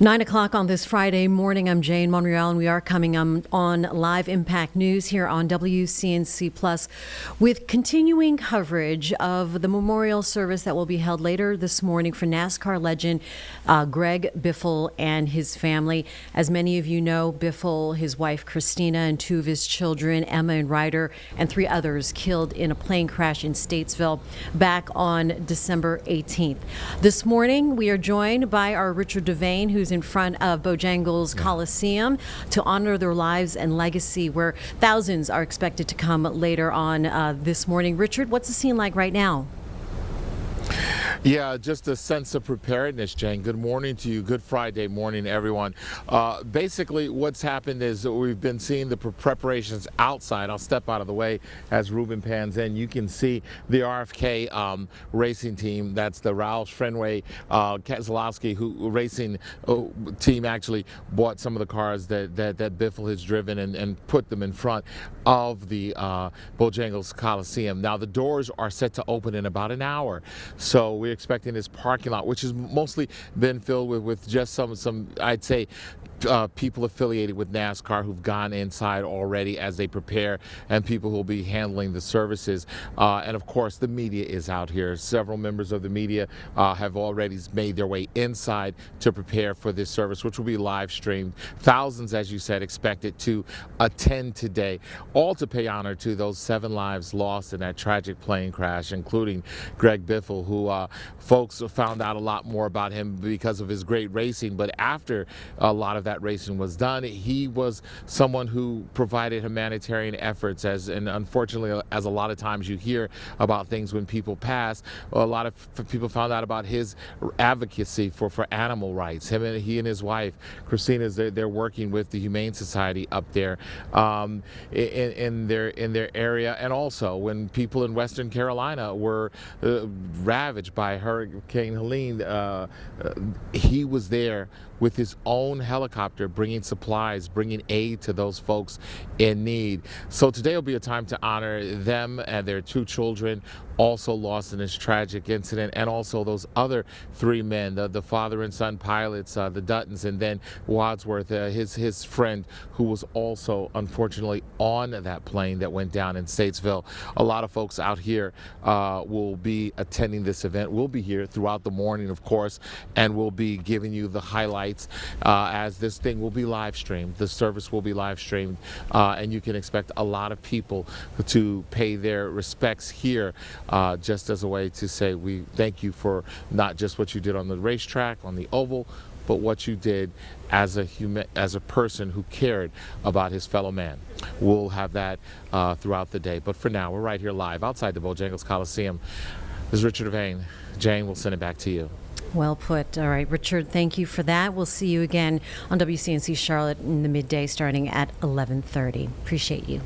9 o'clock on this Friday morning. I'm Jane Monreal, and we are coming on Live Impact News here on WCNC Plus with continuing coverage of the memorial service that will be held later this morning for NASCAR legend Greg Biffle and his family. As many of you know, Biffle, his wife Cristina, and two of his children, Emma and Ryder, and three others killed in a plane crash in Statesville back on December 18th. This morning, we are joined by our Richard Devane, who's in front of Bojangles Coliseum to honor their lives and legacy, where thousands are expected to come later on this morning. Richard, what's the scene like right now? Yeah, just a sense of preparedness, Jane. Good morning to you. Good Friday morning, everyone. Basically, what's happened is that we've been seeing the preparations outside. I'll step out of the way as Ruben pans in. You can see the RFK racing team. That's the Roush Fenway Keselowski racing team actually bought some of the cars that Biffle has driven and put them in front of the Bojangles Coliseum. Now, the doors are set to open in about an hour. So we're expecting this parking lot, which has mostly been filled with just some I'd say, people affiliated with NASCAR who've gone inside already as they prepare, and people who will be handling the services. And of course, the media is out here. Several members of the media have already made their way inside to prepare for this service, which will be live streamed. Thousands, as you said, expected to attend today, all to pay honor to those 7 lives lost in that tragic plane crash, including Greg Biffle, who folks found out a lot more about him because of his great racing. But after a lot of that racing was done, he was someone who provided humanitarian efforts, and unfortunately, as a lot of times you hear about things when people pass, a lot of people found out about his advocacy for animal rights. He and his wife Cristina, they're working with the Humane Society up there in their area. And also when people in Western Carolina were ravaged by Hurricane Helene, he was there with his own helicopter, bringing supplies, bringing aid to those folks in need. So today will be a time to honor them and their 2 children, also lost in this tragic incident, and also those other 3 men, the father and son pilots, the Duttons, and then Wadsworth, his friend, who was also unfortunately on that plane that went down in Statesville. A lot of folks out here will be attending this event. We'll be here throughout the morning, of course, and we'll be giving you the highlights as this thing will be live streamed. The service will be live streamed, and you can expect a lot of people to pay their respects here, just as a way to say we thank you for not just what you did on the racetrack, on the oval, but what you did as a person who cared about his fellow man. We'll have that throughout the day. But for now, we're right here live outside the Bojangles Coliseum. This is Richard Devane. Jane, we'll send it back to you. Well put. All right, Richard, thank you for that. We'll see you again on WCNC Charlotte in the midday starting at 11:30. Appreciate you.